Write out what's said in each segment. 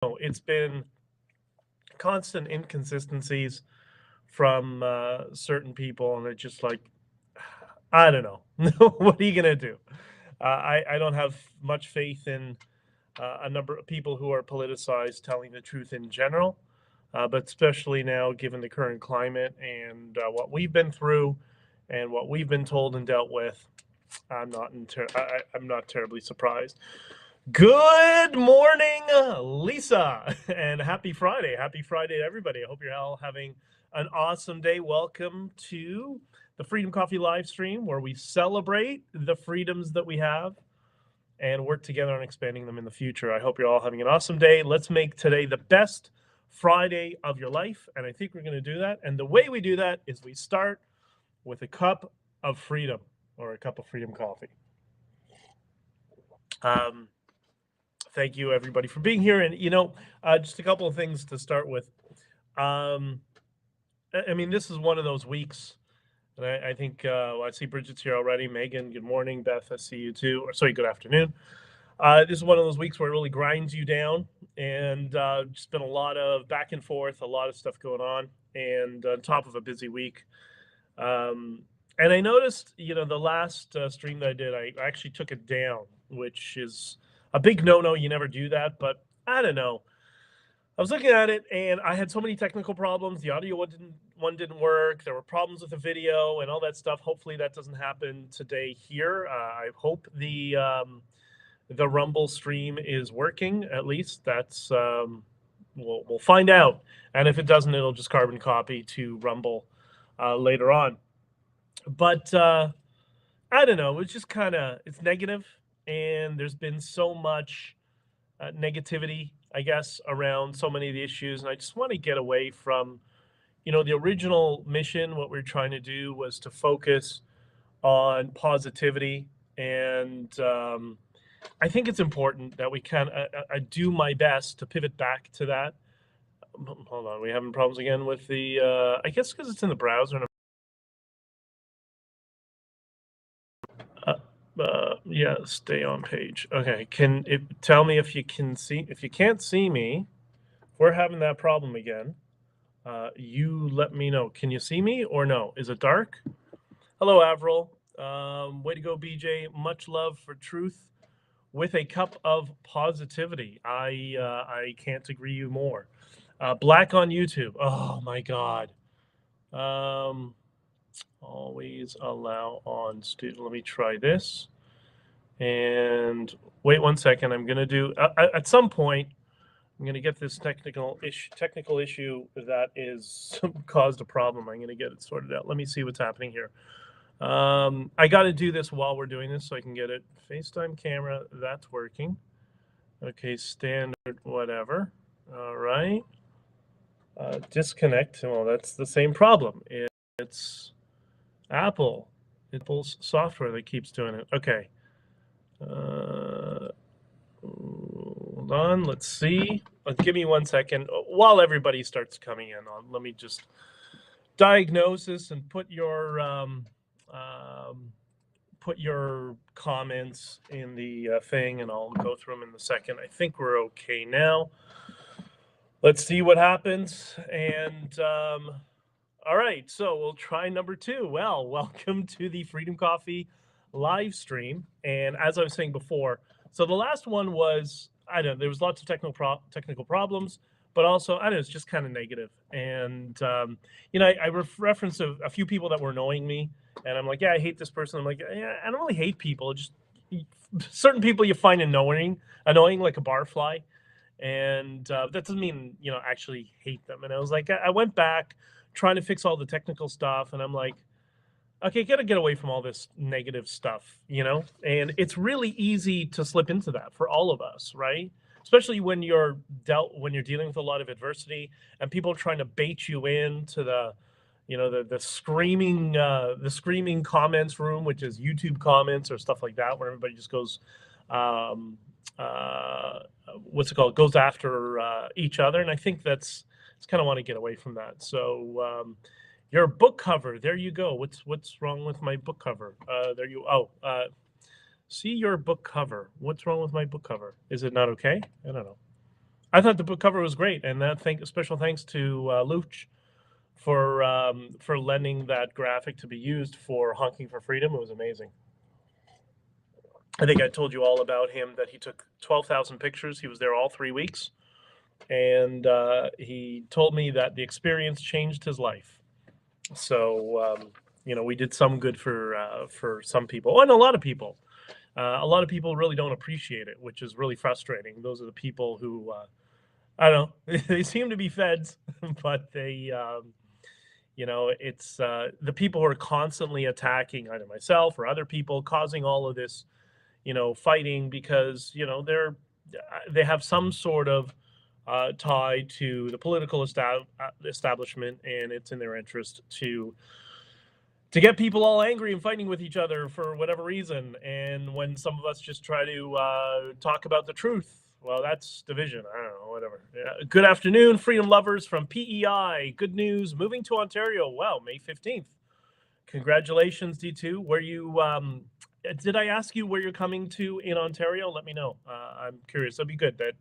It's been constant inconsistencies from certain people, and it's just like, I don't know. What are you gonna do? I don't have much faith in a number of people who are politicized telling the truth in general, but especially now, given the current climate and what we've been through and what we've been told and dealt with. I'm not terribly surprised. Good morning, Lisa, and happy Friday. Happy Friday to everybody. I hope you're all having an awesome day. Welcome to the Freedom Coffee live stream, where we celebrate the freedoms that we have and work together on expanding them in the future. I hope you're all having an awesome day. Let's make today the best Friday of your life, and I think we're going to do that. And the way we do that is we start with a cup of freedom, or a cup of freedom coffee. Thank you, everybody, for being here. And, just a couple of things to start with. I mean, this is one of those weeks, and I think I see Bridget's here already. Megan, good morning. Beth, I see you too. Or sorry, good afternoon. This is one of those weeks where it really grinds you down, and just been a lot of back and forth, a lot of stuff going on, and on top of a busy week. And I noticed, the last stream that I did, I actually took it down, which is a big no-no. You never do that, but I don't know. I was looking at it, and I had so many technical problems. The audio one didn't work. There were problems with the video and all that stuff. Hopefully that doesn't happen today here. I hope the Rumble stream is working. At least that's we'll find out. And if it doesn't, it'll just carbon copy to Rumble later on. But I don't know. It's just it's negative, and there's been so much negativity, I guess, around so many of the issues. And I just want to get away from, the original mission. What we're trying to do was to focus on positivity. And I think it's important that we I do my best to pivot back to that. Hold on. We're having problems again with the, I guess because it's in the browser. Yeah, stay on page. Okay, can it tell me if you can see? If you can't see me, if we're having that problem again, you let me know. Can you see me or no? Is it dark? Hello, Avril. Way to go, BJ. Much love for truth with a cup of positivity. I can't agree you more. Black on YouTube. Oh my God. Always allow on student. Let me try this. And wait 1 second. I'm going to do at some point. I'm going to get this technical issue that is caused a problem. I'm going to get it sorted out. Let me see what's happening here. I got to do this while we're doing this so I can get it. FaceTime camera, that's working. Okay, standard, whatever. All right. Disconnect. Well, that's the same problem. It's Apple's software that keeps doing it. Okay. Hold on. Let's see. Give me 1 second while everybody starts coming in. Let me just diagnose this and put your comments in the thing, and I'll go through them in a second. I think we're okay now. Let's see what happens. And all right, so we'll try number 2. Well, welcome to the Freedom Coffee live stream. And as I was saying before, so the last one was, I don't know, there was lots of technical problems, but also, I don't know, it's just kind of negative. And, I referenced a few people that were annoying me, and I'm like, yeah, I hate this person. I'm like, yeah, I don't really hate people. Just certain people you find annoying like a barfly. And that doesn't mean, actually hate them. And I was like, I went back trying to fix all the technical stuff, and I'm like, okay, gotta get away from all this negative stuff, and it's really easy to slip into that for all of us, right? Especially when you're dealing with a lot of adversity and people trying to bait you into the screaming comments room, which is YouTube comments or stuff like that, where everybody just goes, goes after each other. And I think it's kind of want to get away from that. So your book cover, there you go. What's wrong with my book cover? See your book cover. What's wrong with my book cover? Is it not okay? I don't know. I thought the book cover was great, and special thanks to Luch for lending that graphic to be used for Honking for Freedom. It was amazing. I think I told you all about him, that he took 12,000 pictures. He was there all 3 weeks, and he told me that the experience changed his life. So we did some good for some people, and a lot of people. A lot of people really don't appreciate it, which is really frustrating. Those are the people who I don't know. They seem to be feds, but they it's the people who are constantly attacking either myself or other people, causing all of this fighting, because they have some sort of tie to the political establishment, and it's in their interest to get people all angry and fighting with each other for whatever reason. And when some of us just try to talk about the truth, well, that's division. I don't know, whatever. Yeah. Good afternoon, freedom lovers from PEI. Good news, moving to Ontario. Wow, May 15th. Congratulations, D2. Where you did I ask you where you're coming to in Ontario? Let me know. I'm curious. That'd be good. That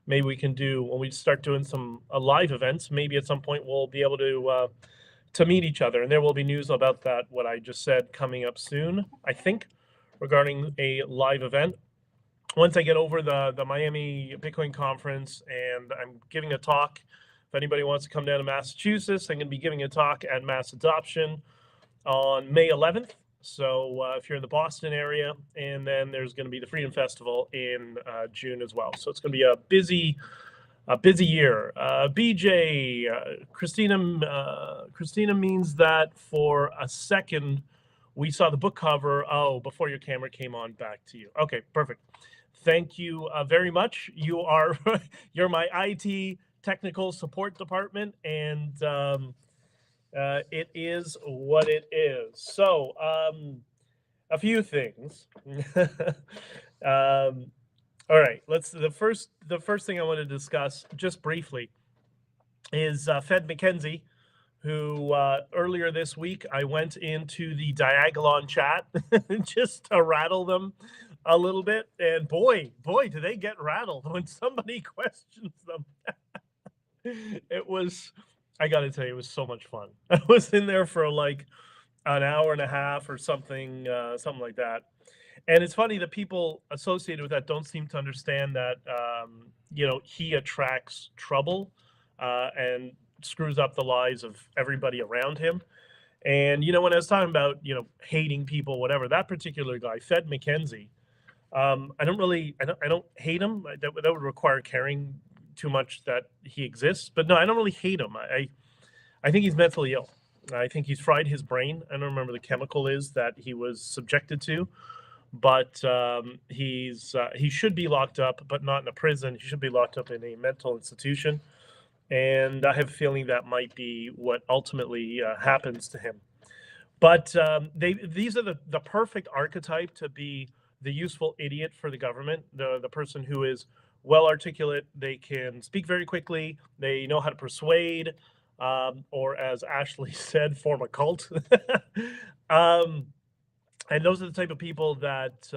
maybe we can do when we start doing some live events. Maybe at some point we'll be able to meet each other, and there will be news about that, what I just said, coming up soon, I think, regarding a live event. Once I get over the Miami Bitcoin conference, and I'm giving a talk. If anybody wants to come down to Massachusetts, I'm going to be giving a talk at Mass Adoption on May 11th. So if you're in the Boston area, and then there's going to be the Freedom Festival in June as well. So it's going to be a busy year. BJ, Christina means that for a second we saw the book cover. Oh, before your camera came on, back to you. Okay, perfect. Thank you very much. You're my IT technical support department, and it is what it is. So a few things. All right, the first thing I want to discuss just briefly is Fed McKenzie, who earlier this week I went into the Diagolon chat just to rattle them a little bit, and boy, do they get rattled when somebody questions them. It was, I got to tell you, it was so much fun. I was in there for like an hour and a half or something like that. And it's funny, the people associated with that don't seem to understand that, he attracts trouble and screws up the lives of everybody around him. And, when I was talking about, hating people, whatever, that particular guy, Fed McKenzie, I don't hate him. That would require caring too much that he exists. But no, I don't really hate him. I think he's mentally ill. I think he's fried his brain. I don't remember the chemical is that he was subjected to. But he should be locked up, but not in a prison. He should be locked up in a mental institution. And I have a feeling that might be what ultimately happens to him. But these are the perfect archetype to be the useful idiot for the government, the person who is well articulate. They can speak very quickly. They know how to persuade, or as Ashley said, form a cult. And those are the type of people that,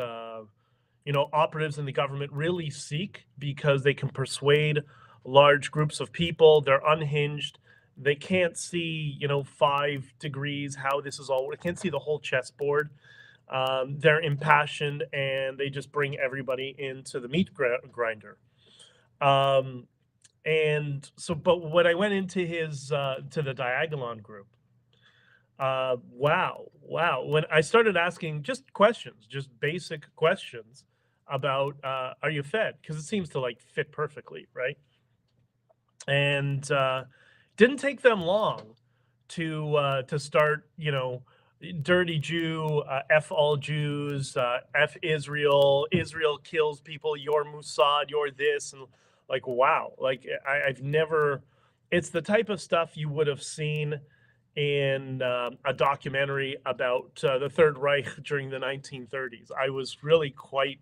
operatives in the government really seek, because they can persuade large groups of people. They're unhinged. They can't see, 5 degrees, how this is all. They can't see the whole chessboard. They're impassioned, and they just bring everybody into the meat grinder. And so, but when I went into to the Diagolon group, wow. When I started asking just questions, just basic questions about, are you fed? Because it seems to fit perfectly, right? And didn't take them long to start, dirty Jew, F all Jews, F Israel, Israel kills people, you're Mossad, you're this, and wow, I've never, it's the type of stuff you would have seen in a documentary about the Third Reich during the 1930s. I was really quite,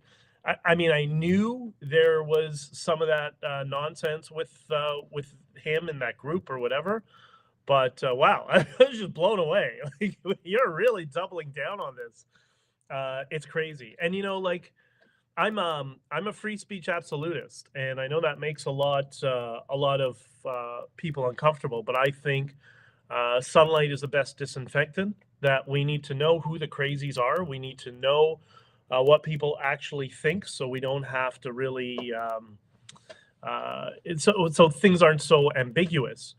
I knew there was some of that nonsense with him in that group or whatever, but wow, I was just blown away. You're really doubling down on this. It's crazy. And I'm a free speech absolutist, and I know that makes a lot of people uncomfortable. But I think sunlight is the best disinfectant. That we need to know who the crazies are. We need to know what people actually think, so we don't have to really. So things aren't so ambiguous,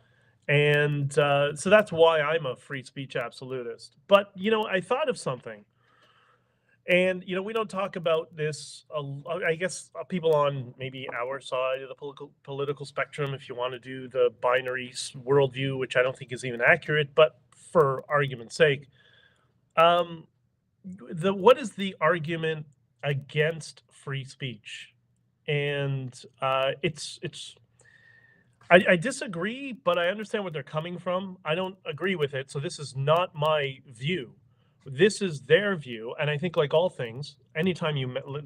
and so that's why I'm a free speech absolutist. But I thought of something. And we don't talk about this. I guess people on maybe our side of the political spectrum, if you want to do the binary worldview, which I don't think is even accurate, but for argument's sake, what is the argument against free speech? And I disagree, but I understand where they're coming from. I don't agree with it, so this is not my view. This is their view, and I think, like all things, anytime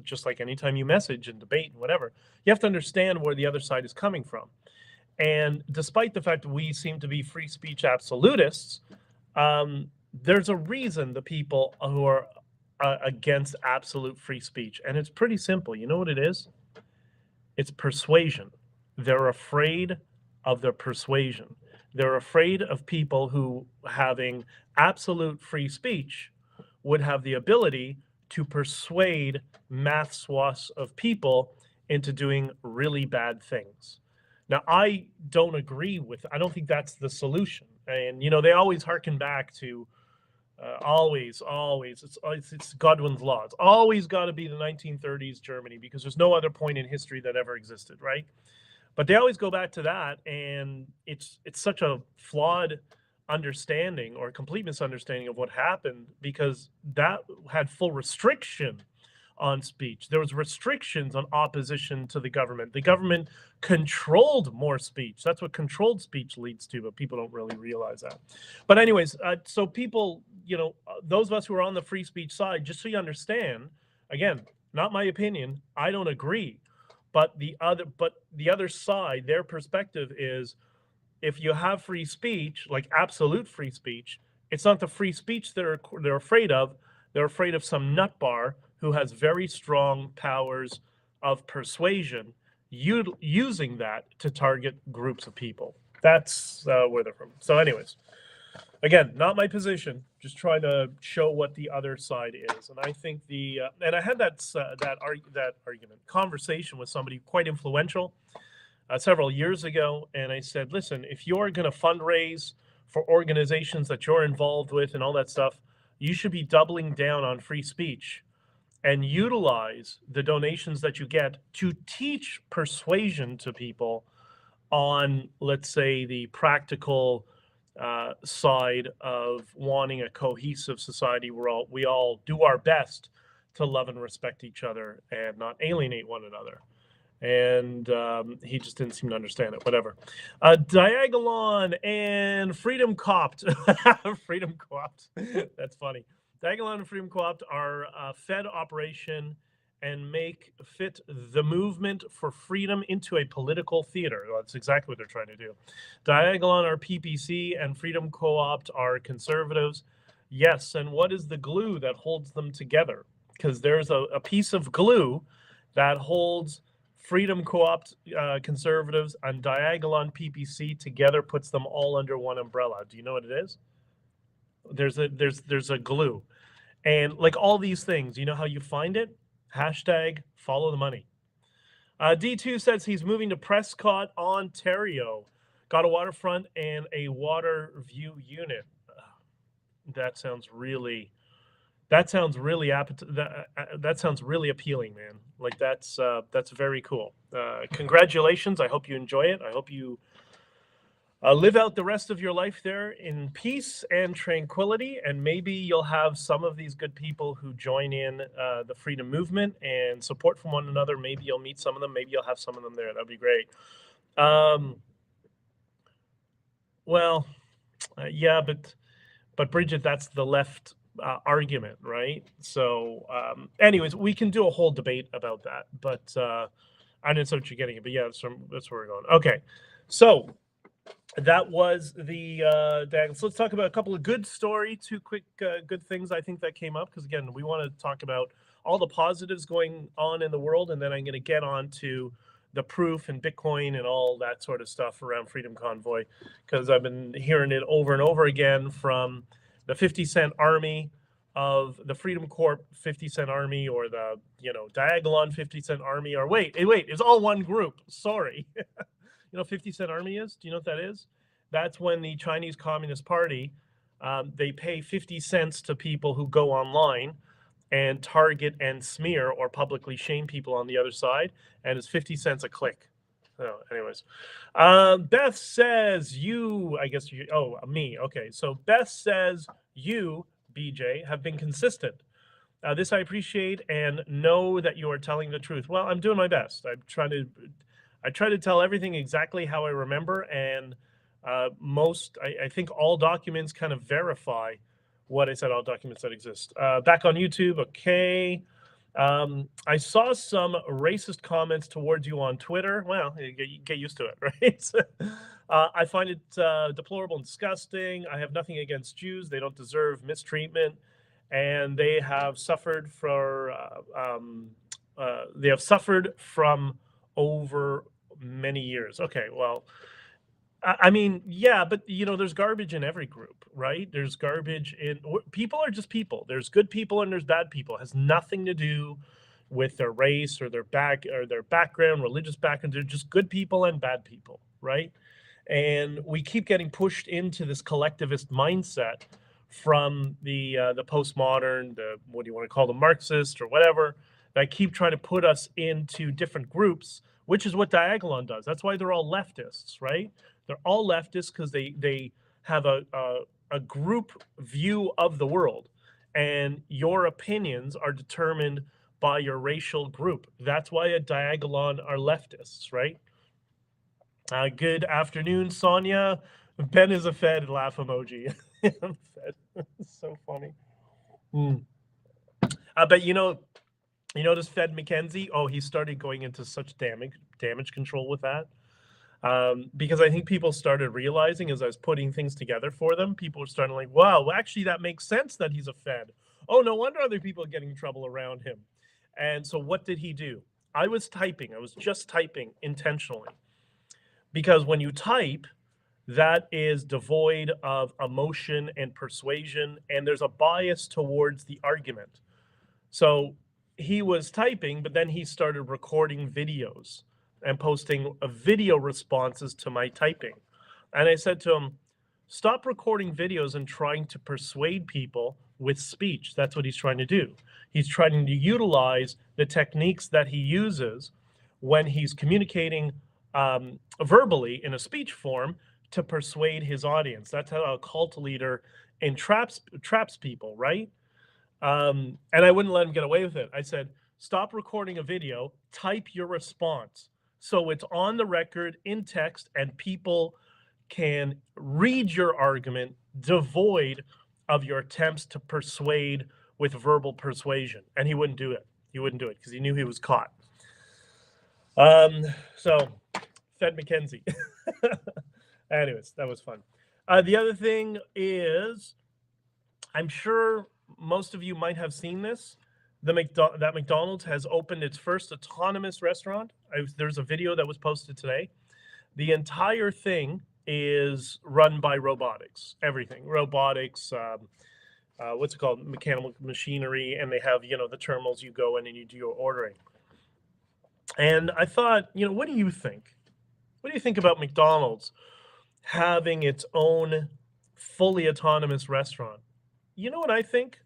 just like anytime you message and debate and whatever, you have to understand where the other side is coming from. And despite the fact that we seem to be free speech absolutists, there's a reason the people who are against absolute free speech, and it's pretty simple. You know what it is? It's persuasion. They're afraid of their persuasion. They're afraid of people who, having absolute free speech, would have the ability to persuade mass swaths of people into doing really bad things. Now, I don't think that's the solution. And, they always harken back to always, it's Godwin's law. It's always got to be the 1930s Germany, because there's no other point in history that ever existed, right? But they always go back to that, and it's such a flawed understanding or complete misunderstanding of what happened, because that had full restriction on speech. There was restrictions on opposition to the government. The government controlled more speech. That's what controlled speech leads to, but people don't really realize that. But anyways, so people, those of us who are on the free speech side, just so you understand, again, not my opinion, I don't agree. But the other side, their perspective is, if you have free speech, like absolute free speech, it's not the free speech they're afraid of. They're afraid of some nutbar who has very strong powers of persuasion, using that to target groups of people. That's where they're from. So anyways, again, not my position, just trying to show what the other side is. And I think and I had that conversation with somebody quite influential several years ago. And I said, listen, if you're going to fundraise for organizations that you're involved with and all that stuff, you should be doubling down on free speech and utilize the donations that you get to teach persuasion to people on, let's say, the practical side of wanting a cohesive society where we all do our best to love and respect each other and not alienate one another. And he just didn't seem to understand it. Whatever. Diagolon and Freedom Co-opt. Freedom Co-opt. That's funny. Diagolon and Freedom Co-opt are a Fed operation and fit the movement for freedom into a political theater. Well, that's exactly what they're trying to do. Diagolon are PPC and Freedom Co-opt are conservatives. Yes, and what is the glue that holds them together? Because there's a piece of glue that holds Freedom Co-opt conservatives and Diagolon PPC together, puts them all under one umbrella. Do you know what it is? There's a glue. And like all these things, you know how you find it? Hashtag follow the money. D2 says he's moving to Prescott, Ontario. Got a waterfront and a water view unit. That sounds really appealing, man. Like that's very cool. Congratulations. I hope you enjoy it. I hope you live out the rest of your life there in peace and tranquility, and maybe you'll have some of these good people who join in the freedom movement and support from one another. Maybe you'll meet some of them. Maybe you'll have some of them there. That'd be great. Yeah, but Bridget, that's the left argument, right? So, anyways, we can do a whole debate about that. But I didn't know what you're getting at. But yeah, that's where we're going. Okay, so that was the so let's talk about a couple of two quick good things I think that came up, because again, we want to talk about all the positives going on in the world, and then I'm going to get on to the proof and Bitcoin and all that sort of stuff around Freedom Convoy, because I've been hearing it over and over again from the 50 Cent Army of the Freedom Corp 50 Cent Army, or the, Diagolon 50 Cent Army, or wait, it's all one group. Sorry. 50 Cent Army is? Do you know what that is? That's when the Chinese Communist Party, they pay 50 cents to people who go online and target and smear or publicly shame people on the other side, and it's 50 cents a click. Oh, anyways. Beth says me. Okay, so Beth says you, BJ, have been consistent. This I appreciate and know that you are telling the truth. Well, I'm doing my best. I try to tell everything exactly how I remember, and I think all documents kind of verify what I said, all documents that exist. Back on YouTube, okay. I saw some racist comments towards you on Twitter. Well, you get used to it, right? I find it deplorable and disgusting. I have nothing against Jews. They don't deserve mistreatment, and they have suffered from over many years. Okay, well, I mean, yeah, but there's garbage in every group, right? There's garbage people are just people. There's good people and there's bad people. It has nothing to do with their race or their background, religious background. They're just good people and bad people, right? And we keep getting pushed into this collectivist mindset from the postmodern, what do you want to call them, Marxist or whatever, that keep trying to put us into different groups, which is what Diagolon does. That's why they're all leftists, right? They're all leftists because they have a group view of the world, and your opinions are determined by your racial group. That's why a Diagolon are leftists, right? Good afternoon, Sonia. Ben is a Fed, laugh emoji. I'm Fed. So funny. But this Fed McKenzie, he started going into such damage control with that. Because I think people started realizing, as I was putting things together for them, people were starting like, wow, actually that makes sense that he's a Fed. Oh, no wonder other people are getting in trouble around him. And so what did he do? I was just typing intentionally. Because when you type, that is devoid of emotion and persuasion, and there's a bias towards the argument. So he was typing, but then he started recording videos and posting video responses to my typing. And I said to him, stop recording videos and trying to persuade people with speech. That's what he's trying to do. He's trying to utilize the techniques that he uses when he's communicating verbally in a speech form to persuade his audience. That's how a cult leader entraps people, right? And I wouldn't let him get away with it. I said, stop recording a video, type your response, so it's on the record in text and people can read your argument devoid of your attempts to persuade with verbal persuasion. And he wouldn't do it. He wouldn't do it because he knew he was caught. So Fed McKenzie. Anyways, that was fun. The other thing is, I'm sure most of you might have seen this. That McDonald's has opened its first autonomous restaurant. There's a video that was posted today. The entire thing is run by robotics. Everything, robotics. What's it called? Mechanical machinery, and they have the terminals. You go in and you do your ordering. And I thought, what do you think? What do you think about McDonald's having its own fully autonomous restaurant? You know what I think?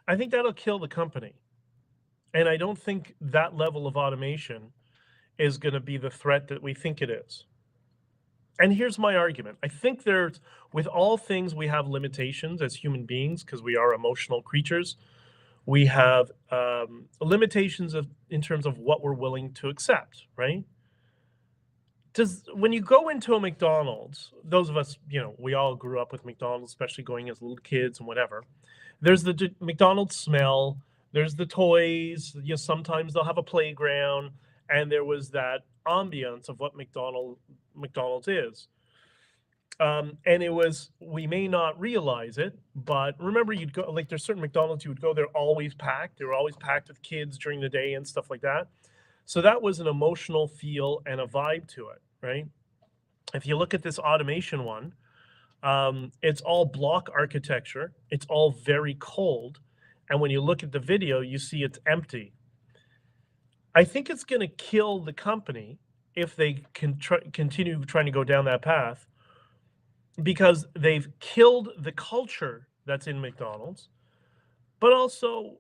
I think that'll kill the company. And I don't think that level of automation is going to be the threat that we think it is. And here's my argument. I think with all things, we have limitations as human beings because we are emotional creatures. We have limitations in terms of what we're willing to accept, right? When you go into a McDonald's, those of us, we all grew up with McDonald's, especially going as little kids and whatever. There's the McDonald's smell. There's the toys. Sometimes they'll have a playground, and there was that ambiance of what McDonald's is. And we may not realize it, but remember, you'd go, like, there's certain McDonald's you would go, they're always packed. They were always packed with kids during the day and stuff like that. So that was an emotional feel and a vibe to it, right? If you look at this automation one, it's all block architecture. It's all very cold. And when you look at the video, you see it's empty. I think it's going to kill the company if they continue trying to go down that path, because they've killed the culture that's in McDonald's. But also,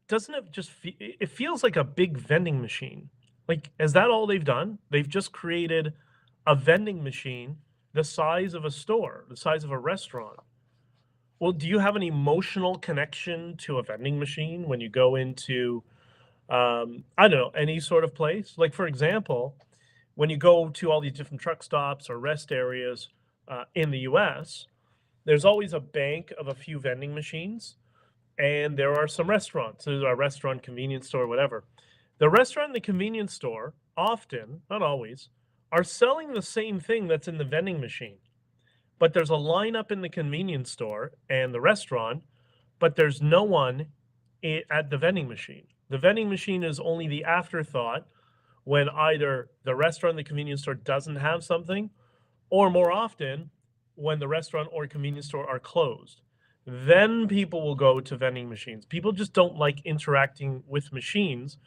doesn't it just it feels like a big vending machine? Like, is that all they've done? They've just created a vending machine the size of a store, the size of a restaurant. Well, do you have an emotional connection to a vending machine when you go into, I don't know, any sort of place? Like, for example, when you go to all these different truck stops or rest areas in the US, there's always a bank of a few vending machines, and there are some restaurants. There's a restaurant, convenience store, whatever. The restaurant and the convenience store often, not always, are selling the same thing that's in the vending machine. But there's a lineup in the convenience store and the restaurant, but there's no one at the vending machine. The vending machine is only the afterthought when either the restaurant and the convenience store doesn't have something, or more often, when the restaurant or convenience store are closed. Then people will go to vending machines. People just don't like interacting with machines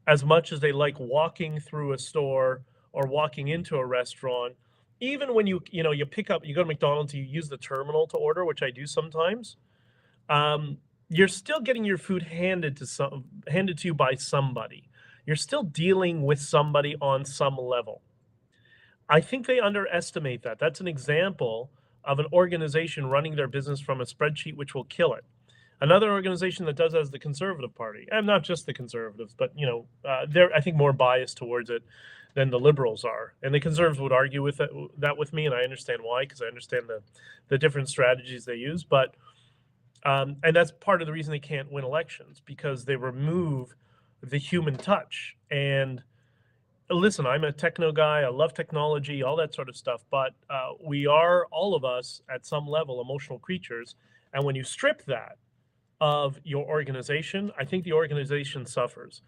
as much as they like walking through a store or walking into a restaurant. Even when you go to McDonald's, you use the terminal to order, which I do sometimes. You're still getting your food handed to you by somebody. You're still dealing with somebody on some level. I think they underestimate that. That's an example of an organization running their business from a spreadsheet, which will kill it. Another organization that does that is the Conservative Party, and not just the Conservatives, but they're, I think, more biased towards it than the Liberals are. And the Conservatives would argue with that with me, and I understand why, because I understand the different strategies they use. But and that's part of the reason they can't win elections, because they remove the human touch. And listen, I'm a techno guy. I love technology, all that sort of stuff. But we are, all of us, at some level, emotional creatures. And when you strip that of your organization, I think the organization suffers.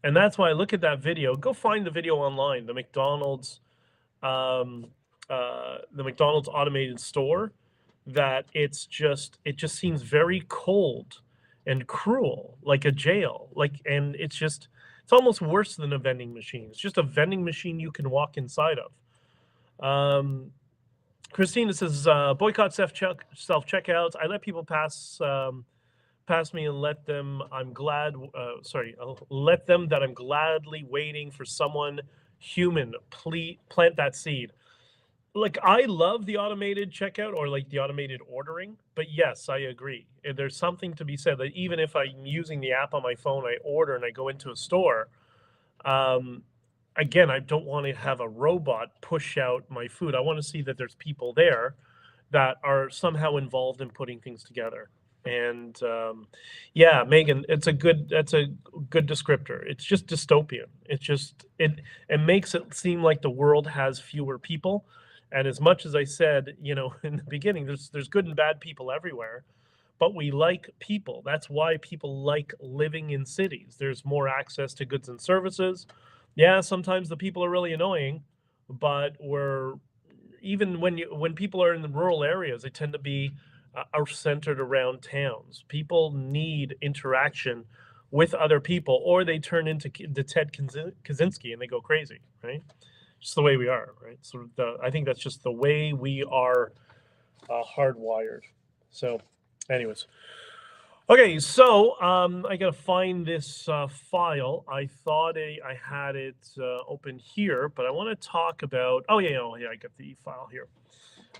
And that's why I look at that video. Go find the video online, the McDonald's automated store. That it just seems very cold and cruel, like a jail. And it's almost worse than a vending machine. It's just a vending machine you can walk inside of. Christina says, boycott self-checkouts. I let people pass me and let them that I'm gladly waiting for someone human. Please plant that seed. Like, I love the automated checkout or like the automated ordering, but yes, I agree. There's something to be said that even if I'm using the app on my phone, I order and I go into a store, again, I don't want to have a robot push out my food. I want to see that there's people there that are somehow involved in putting things together. And yeah, Megan, that's a good descriptor. It's just dystopian. It makes it seem like the world has fewer people. And as much as I said, in the beginning, there's good and bad people everywhere, but we like people. That's why people like living in cities. There's more access to goods and services. Yeah, sometimes the people are really annoying, but even when people are in the rural areas, they tend to be are centered around towns. People need interaction with other people, or they turn into the Ted Kaczynski and they go crazy, right? Just the way we are, right? So I think that's just the way we are hardwired. So, anyways. Okay, so I got to find this file. I thought I had it open here, but I want to talk about... Oh, yeah, I got the file here.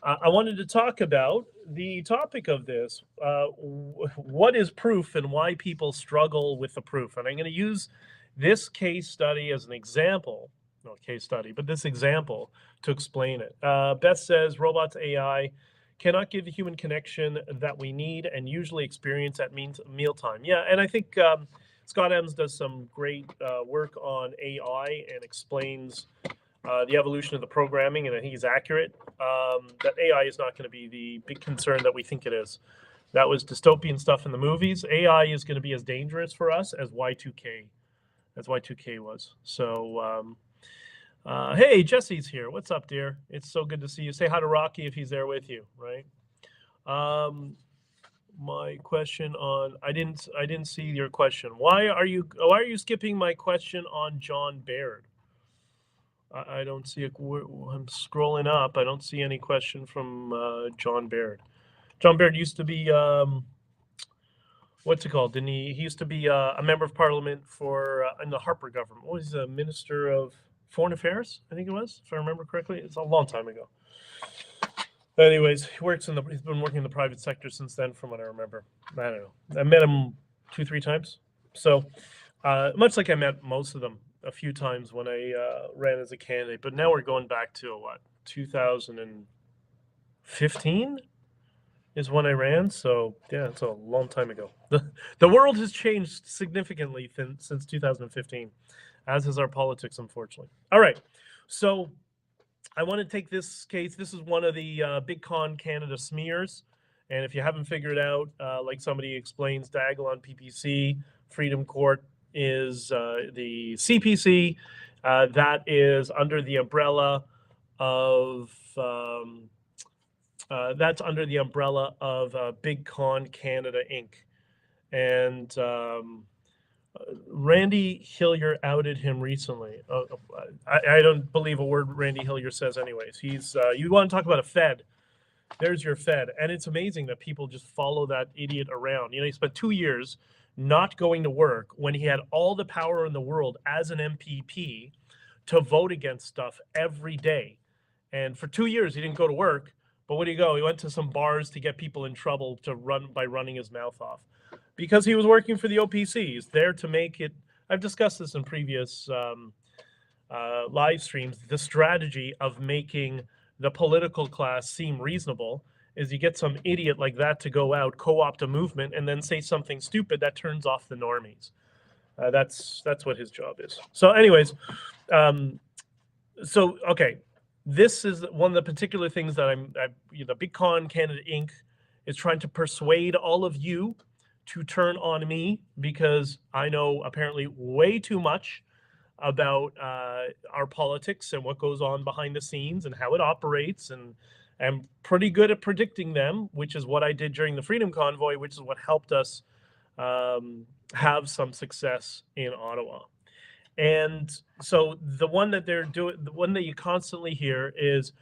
I wanted to talk about the topic of this. What is proof and why people struggle with the proof? And I'm going to use this case study as an example. No case study, but this example to explain it. Beth says, robots, AI cannot give the human connection that we need and usually experience at mealtime. Yeah, and I think Scott Ems does some great work on AI and explains the evolution of the programming, and I think he's accurate, that AI is not going to be the big concern that we think it is. That was dystopian stuff in the movies. AI is going to be as dangerous for us as Y2K, was. So, hey, Jesse's here. What's up, dear? It's so good to see you. Say hi to Rocky if he's there with you, right? My question on I didn't see your question. Why are you skipping my question on John Baird? I don't see it. I'm scrolling up. I don't see any question from John Baird. John Baird used to be what's it called? Didn't he? He used to be a member of parliament for in the Harper government. What was he, a minister of foreign affairs? I think it was, if I remember correctly. It's a long time ago. Anyways, he's been working in the private sector since then, from what I remember. I don't know. I met him 2-3 times. So much like I met most of them a few times when I ran as a candidate. But now we're going back to 2015 is when I ran. So yeah, it's a long time ago. The world has changed significantly since 2015, as has our politics, unfortunately. All right, so I want to take this case. This is one of the Big Con Canada smears. And if you haven't figured out, like somebody explains, Diagolon PPC, Freedom Court is the CPC. That is under the umbrella of Big Con Canada Inc. And Randy Hillier outed him recently. I don't believe a word Randy Hillier says anyways. He's you want to talk about a Fed. There's your Fed. And it's amazing that people just follow that idiot around. You know, he spent 2 years not going to work when he had all the power in the world as an MPP to vote against stuff every day. And for 2 years, he didn't go to work. But where did he go? He went to some bars to get people in trouble by running his mouth off. Because he was working for the OPC. He's there to make it. I've discussed this in previous live streams. The strategy of making the political class seem reasonable is you get some idiot like that to go out, co-opt a movement, and then say something stupid that turns off the normies. That's what his job is. So anyways, okay. This is one of the particular things that the Big Con Canada Inc. is trying to persuade all of you to turn on me, because I know apparently way too much about our politics and what goes on behind the scenes and how it operates, and I'm pretty good at predicting them, which is what I did during the Freedom Convoy, which is what helped us have some success in Ottawa. And so the one that they're doing, the one that you constantly hear is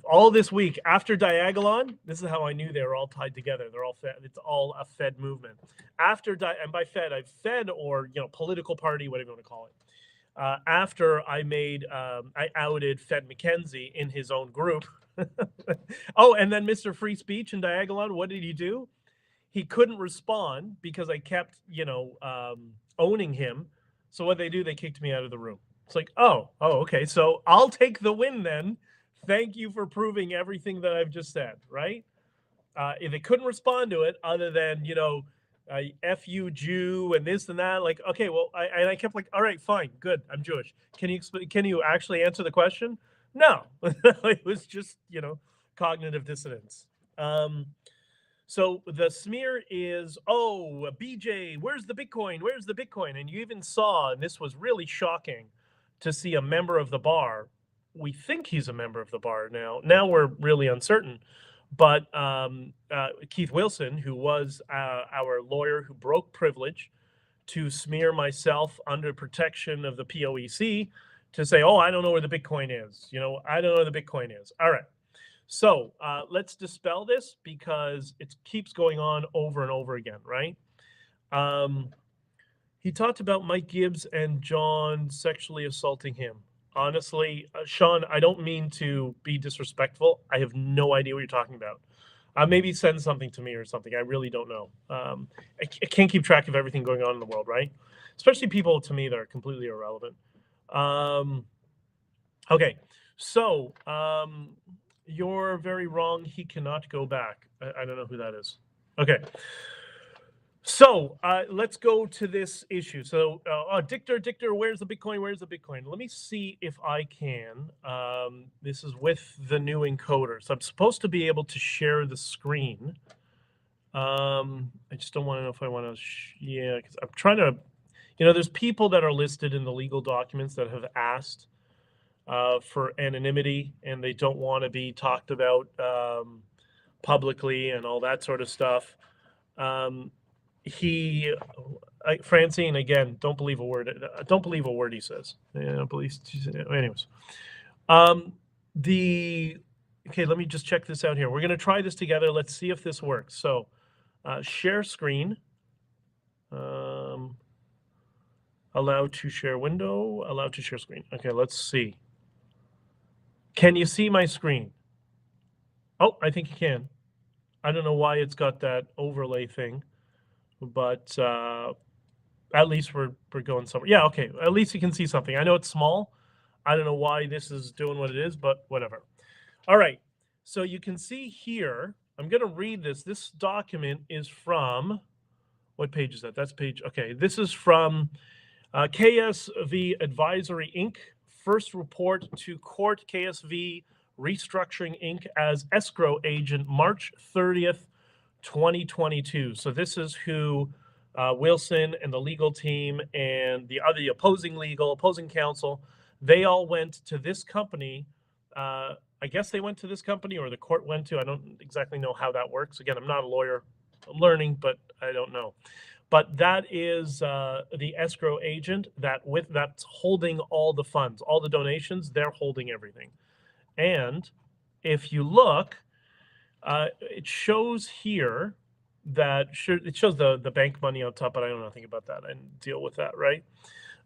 all this week after Diagolon. This is how I knew they were all tied together. They're all Fed. It's all a Fed movement. And by Fed, I've Fed, or political party, whatever you want to call it. After I outed Fed McKenzie in his own group. Oh, and then Mr. Free Speech in Diagolon, what did he do? He couldn't respond because I kept, owning him. So what they do, they kicked me out of the room. It's like, oh, okay. So I'll take the win then. Thank you for proving everything that I've just said, right? If they couldn't respond to it other than, F you Jew and this and that, like, okay, well, I kept like, all right, fine, good, I'm Jewish. Can you actually answer the question? No, it was just, cognitive dissonance. So the smear is, BJ, where's the Bitcoin? Where's the Bitcoin? And you even saw, and this was really shocking to see a member of the bar. We think he's a member of the bar now. Now we're really uncertain. But Keith Wilson, who was our lawyer who broke privilege to smear myself under protection of the POEC, to say, I don't know where the Bitcoin is. I don't know where the Bitcoin is. All right. So let's dispel this, because it keeps going on over and over again, right? He talked about Mike Gibbs and John sexually assaulting him. Honestly, Sean, I don't mean to be disrespectful. I have no idea what you're talking about. Maybe send something to me or something. I really don't know. I can't keep track of everything going on in the world, right? Especially people, to me, that are completely irrelevant. Okay, so you're very wrong. He cannot go back. I don't know who that is. Okay. So let's go to this issue. So Dictator, where's the Bitcoin? Where's the Bitcoin? Let me see if I can. This is with the new encoder. So I'm supposed to be able to share the screen. I just don't want to know if I want to. Yeah, because I'm trying to. There's people that are listed in the legal documents that have asked for anonymity, and they don't want to be talked about publicly and all that sort of stuff. Francine, again, don't believe a word. Don't believe a word he says. Anyways, okay, let me just check this out here. We're going to try this together. Let's see if this works. So, share screen. Allow to share window. Allow to share screen. Okay, let's see. Can you see my screen? Oh, I think you can. I don't know why it's got that overlay thing, but at least we're going somewhere. Yeah, okay. At least you can see something. I know it's small. I don't know why this is doing what it is, but whatever. All right. So you can see here, I'm going to read this. This document is from, what page is that? That's page, okay. This is from KSV Advisory Inc. First report to court, KSV Restructuring Inc. as escrow agent, March 30th, 2022. So this is who Wilson and the legal team and the opposing counsel, they all went to this company. I guess they went to this company or the court went to. I don't exactly know how that works. Again, I'm not a lawyer. I'm learning, but I don't know. But that is the escrow agent that's holding all the funds, all the donations. They're holding everything. And if you look, it shows here that it shows the bank money on top, but I don't know nothing about that. I didn't deal with that, right?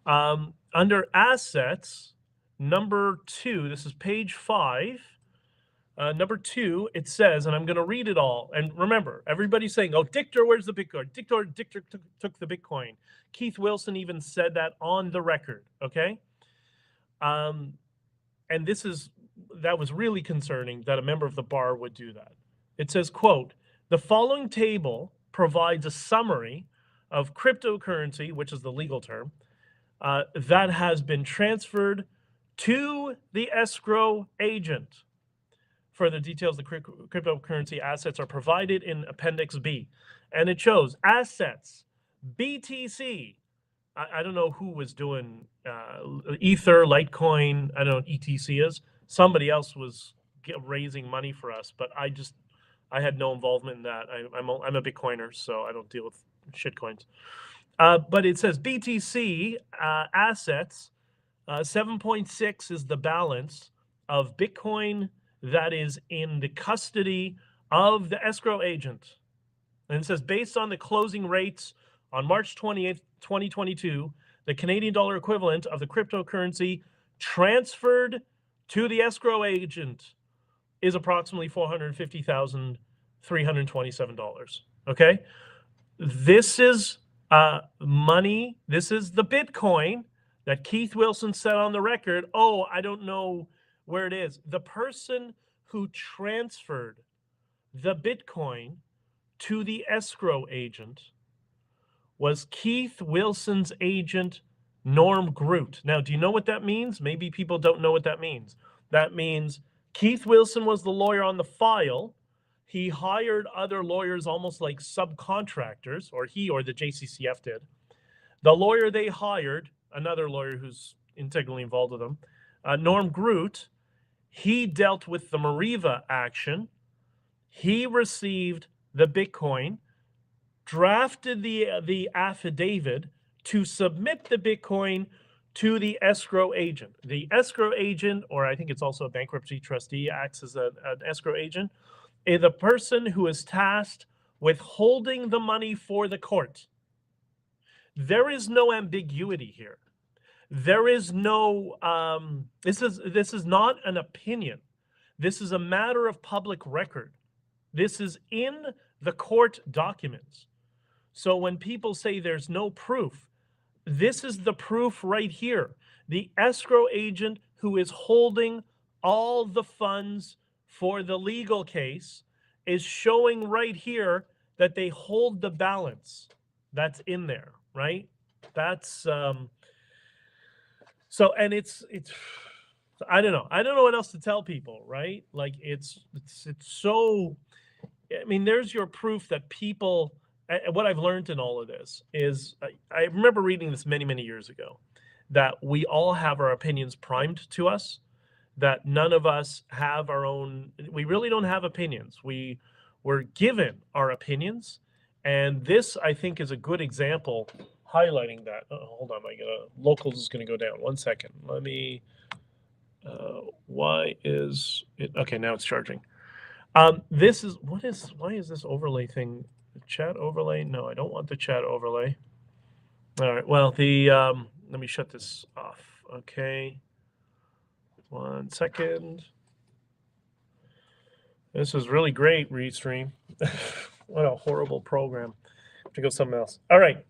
Under assets, number 2, this is page 5. Number 2, it says, and I'm going to read it all. And remember, everybody's saying, "Oh, Dictator, where's the Bitcoin? Dictator took the Bitcoin." Keith Wilson even said that on the record. Okay, and that was really concerning that a member of the bar would do that. It says, quote, "The following table provides a summary of cryptocurrency," which is the legal term, "that has been transferred to the escrow agent. Further details, the cryptocurrency assets are provided in Appendix B." And it shows assets, BTC. I don't know who was doing Ether, Litecoin. I don't know what ETC is. Somebody else was raising money for us, but I had no involvement in that. I'm a Bitcoiner, so I don't deal with shitcoins. But it says BTC assets, 7.6 is the balance of Bitcoin that is in the custody of the escrow agent. And it says, based on the closing rates on March 20th, 2022, the Canadian dollar equivalent of the cryptocurrency transferred to the escrow agent is approximately $450,327. Okay? This is money. This is the Bitcoin that Keith Wilson said on the record. Oh, I don't know where it is. The person who transferred the Bitcoin to the escrow agent was Keith Wilson's agent, Norm Groot. Now, do you know what that means? Maybe people don't know what that means. That means Keith Wilson was the lawyer on the file. He hired other lawyers almost like subcontractors, or he or the JCCF did. The lawyer they hired, another lawyer who's integrally involved with them, Norm Groot, he dealt with the Mariva action. He received the Bitcoin, drafted the affidavit to submit the Bitcoin to the escrow agent. The escrow agent, or I think it's also a bankruptcy trustee, acts as an escrow agent, is the person who is tasked with holding the money for the court. There is no ambiguity here. There is no, this is not an opinion. This is a matter of public record. This is in the court documents. So when people say there's no proof, this is the proof right here. The escrow agent who is holding all the funds for the legal case is showing right here that they hold the balance. That's in there, right? That's so, and it's I don't know. I don't know what else to tell people, right? Like it's so, I mean, there's your proof that people, what I've learned in all of this is, I remember reading this many, many years ago, that we all have our opinions primed to us, that none of us have our own, we really don't have opinions. We're given our opinions. And this, I think, is a good example highlighting that. Hold on, locals is going to go down. 1 second. Let me, why is it, okay, now it's charging. This is, why is this overlay thing, chat overlay? No, I don't want the chat overlay. All right, well, let me shut this off. Okay. 1 second. This is really great, Restream. What a horrible program. I have to go something else. All right.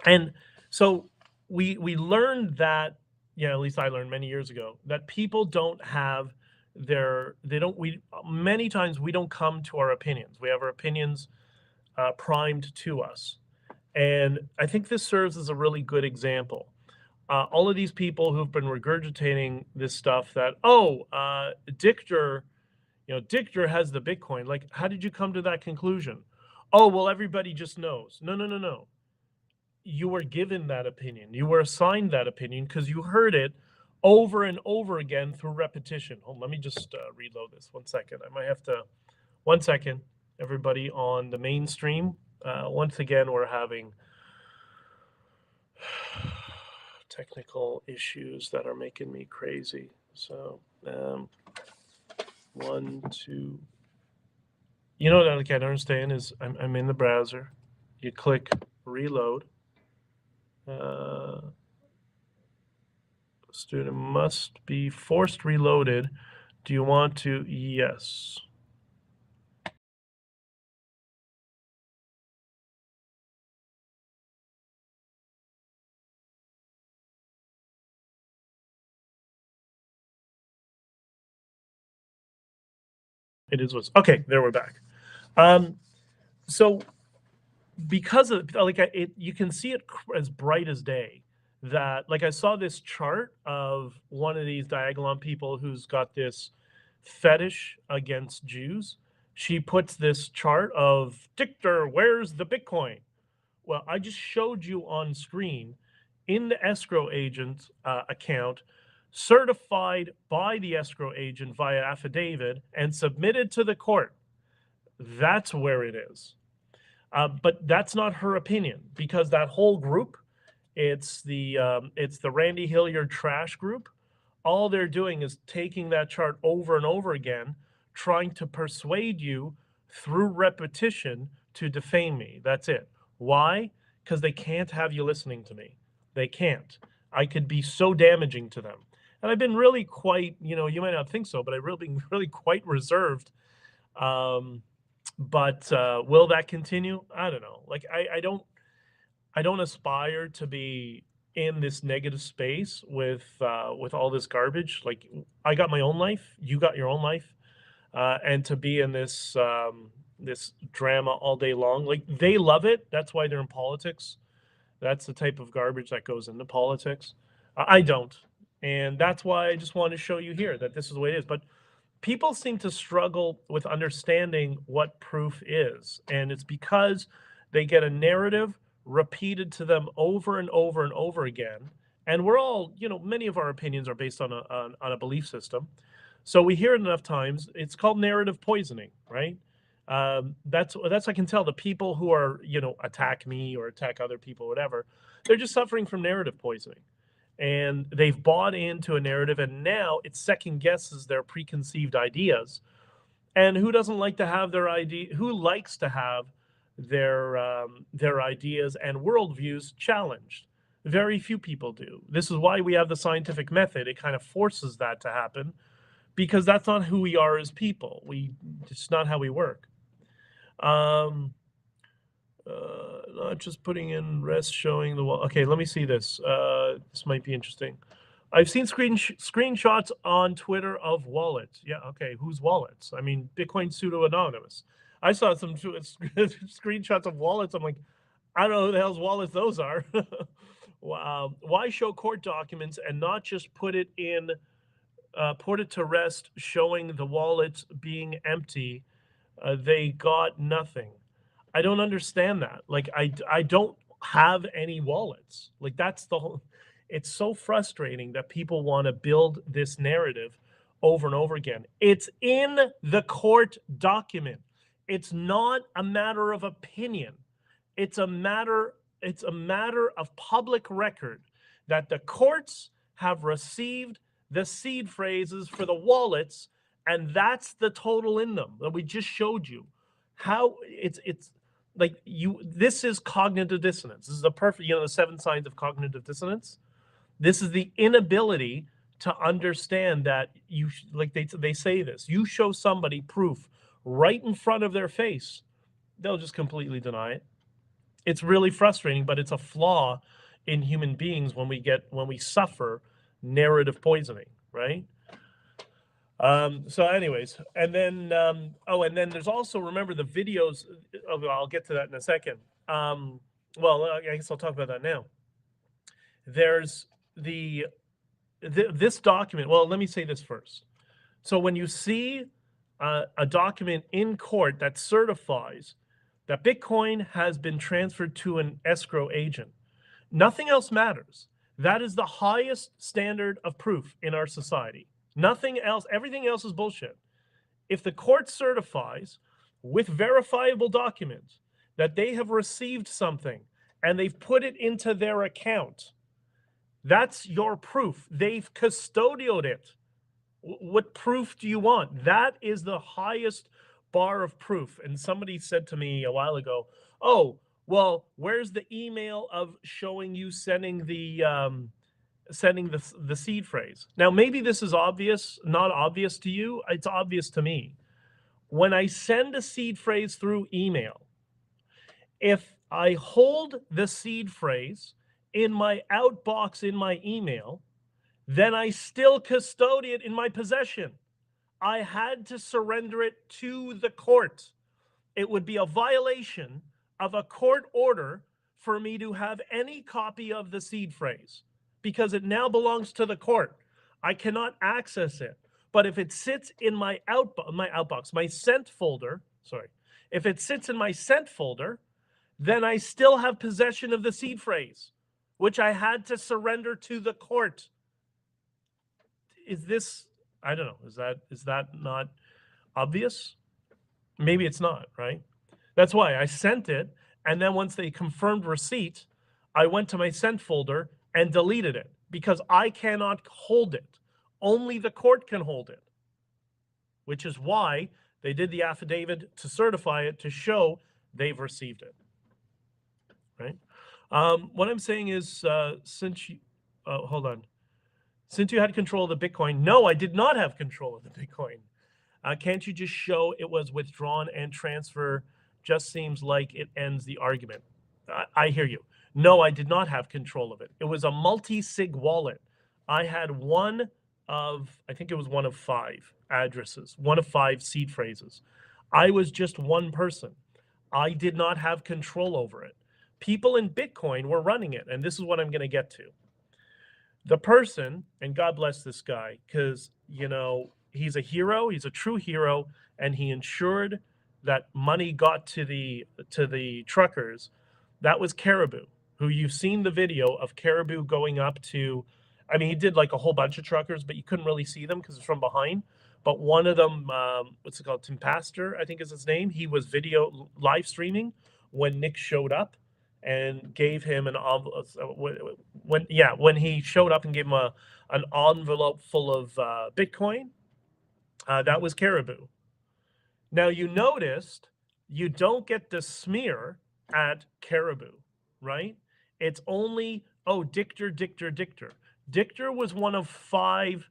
And so we learned that, yeah, at least I learned many years ago, that people don't have many times we don't come to our opinions. We have our opinions primed to us. And I think this serves as a really good example. All of these people who've been regurgitating this stuff that, Dictator, Dictator has the Bitcoin. Like, how did you come to that conclusion? Oh, well, everybody just knows. No. You were given that opinion. You were assigned that opinion because you heard it over and over again through repetition. Hold on, let me just reload this. 1 second. I might have to. 1 second, everybody on the main stream. Once again, we're having technical issues that are making me crazy. So, 1, 2. You know what I can't understand is I'm in the browser. You click reload. Student must be forced reloaded. Do you want to? Yes. It is what's okay. There we're back. So because of you can see it as bright as day. That I saw this chart of one of these Diagolon people who's got this fetish against Jews. She puts this chart of Dictator, where's the Bitcoin? Well, I just showed you on screen in the escrow agent account, certified by the escrow agent via affidavit and submitted to the court. That's where it is. But that's not her opinion, because that whole group, it's the Randy Hilliard trash group. All they're doing is taking that chart over and over again, trying to persuade you through repetition to defame me. That's it. Why? Because they can't have you listening to me. They can't. I could be so damaging to them. And I've been really quite, you might not think so, but I've really been really quite reserved. But will that continue? I don't know. I don't aspire to be in this negative space with all this garbage. Like, I got my own life, you got your own life, and to be in this this drama all day long, like, they love it. That's why they're in politics. That's the type of garbage that goes into politics. I don't, and that's why I just want to show you here that this is the way it is. But people seem to struggle with understanding what proof is, and it's because they get a narrative repeated to them over and over and over again. And we're all, many of our opinions are based on a belief system. So we hear it enough times. It's called narrative poisoning, right? That's I can tell the people who are, attack me or attack other people, whatever, they're just suffering from narrative poisoning. And they've bought into a narrative, and now it second guesses their preconceived ideas. And who doesn't like to have their idea? Who likes to have their ideas and worldviews challenged? Very few people do. This is why we have the scientific method. It kind of forces that to happen, because that's not who we are as people. It's not how we work. Not just putting in rest showing the wall. Okay, let me see this. This might be interesting. I've seen screenshots on Twitter of wallets. Yeah, okay, whose wallets? I mean, Bitcoin pseudo anonymous. I saw some screenshots of wallets. I'm like, I don't know who the hell's wallets those are. Why show court documents and not just put it to rest, showing the wallets being empty? They got nothing. I don't understand that. Like, I don't have any wallets. Like, that's the whole. It's so frustrating that people want to build this narrative over and over again. It's in the court document. It's not a matter of opinion. It's a matter of public record that the courts have received the seed phrases for the wallets, and that's the total in them that we just showed you. How it's like this is cognitive dissonance. This is the perfect, the 7 signs of cognitive dissonance. This is the inability to understand that they say this. You show somebody proof right in front of their face, they'll just completely deny it. It's really frustrating, but it's a flaw in human beings when we suffer narrative poisoning, right? So anyways, and then there's also, remember the videos. I'll get to that in a second. Well, I guess I'll talk about that now. There's this document. Well, let me say this first. So when you see a document in court that certifies that Bitcoin has been transferred to an escrow agent, nothing else matters. That is the highest standard of proof in our society. Nothing else, everything else is bullshit. If the court certifies with verifiable documents that they have received something and they've put it into their account, that's your proof. They've custodialed it. What proof do you want? That is the highest bar of proof. And somebody said to me a while ago, oh, well, where's the email of showing you sending the seed phrase? Now, maybe this is obvious, not obvious to you. It's obvious to me. When I send a seed phrase through email, if I hold the seed phrase in my outbox in my email, then I still custody it in my possession. I had to surrender it to the court. It would be a violation of a court order for me to have any copy of the seed phrase, because it now belongs to the court. I cannot access it. But if it sits in my outbox, my sent folder, if it sits in my sent folder, then I still have possession of the seed phrase, which I had to surrender to the court. Is this, I don't know, is that not obvious? Maybe it's not, right? That's why I sent it, and then once they confirmed receipt, I went to my sent folder and deleted it, because I cannot hold it. Only the court can hold it, which is why they did the affidavit to certify it, to show they've received it, right? What I'm saying is, since you had control of the Bitcoin. No, I did not have control of the Bitcoin. Can't you just show it was withdrawn and transfer? Just seems like it ends the argument. I hear you. No, I did not have control of it. It was a multi-sig wallet. I had one of 5 addresses, one of 5 seed phrases. I was just one person. I did not have control over it. People in Bitcoin were running it, and this is what I'm going to get to. The person, and God bless this guy, because, he's a hero, he's a true hero, and he ensured that money got to the truckers. That was Caribou, who you've seen the video of Caribou going up to, he did like a whole bunch of truckers, but you couldn't really see them because it's from behind. But one of them, what's it called? Tim Pastor, I think is his name. He was live streaming when Nick showed up and gave him an envelope. When he showed up and gave him an envelope full of Bitcoin, that was Caribou. Now, you noticed you don't get the smear at Caribou, right? It's only, Dictator. Dictator was one of 5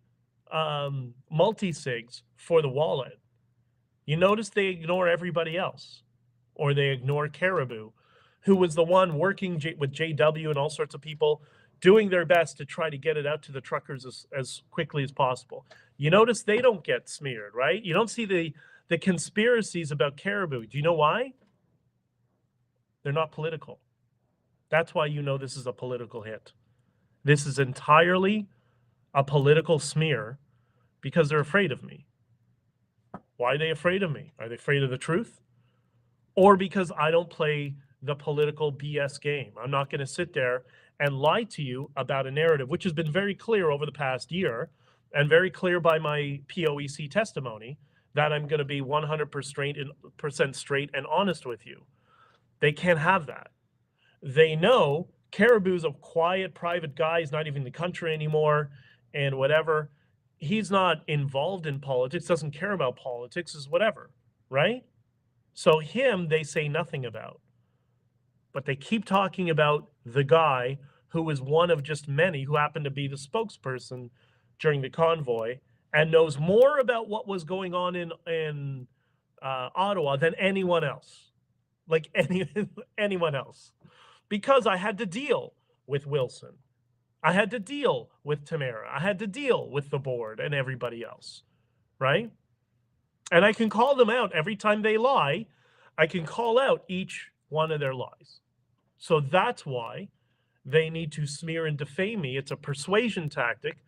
multi-sigs for the wallet. You notice they ignore everybody else, or they ignore Caribou, who was the one working with JW and all sorts of people, doing their best to try to get it out to the truckers as quickly as possible. You notice they don't get smeared, right? You don't see the conspiracies about Caribou. Do you know why? They're not political. That's why you know this is a political hit. This is entirely a political smear because they're afraid of me. Why are they afraid of me? Are they afraid of the truth? Or because I don't play the political BS game? I'm not going to sit there and lie to you about a narrative, which has been very clear over the past year and very clear by my POEC testimony that I'm going to be 100% straight and honest with you. They can't have that. They know Caribou's a quiet, private guy. He's not even in the country anymore and whatever. He's not involved in politics, doesn't care about politics, is whatever, right? So him, they say nothing about. But they keep talking about the guy who was one of just many who happened to be the spokesperson during the convoy and knows more about what was going on in Ottawa than anyone else, like anyone else. Because I had to deal with Wilson. I had to deal with Tamara. I had to deal with the board and everybody else, right? And I can call them out every time they lie. I can call out each one of their lies. So that's why they need to smear and defame me. It's a persuasion tactic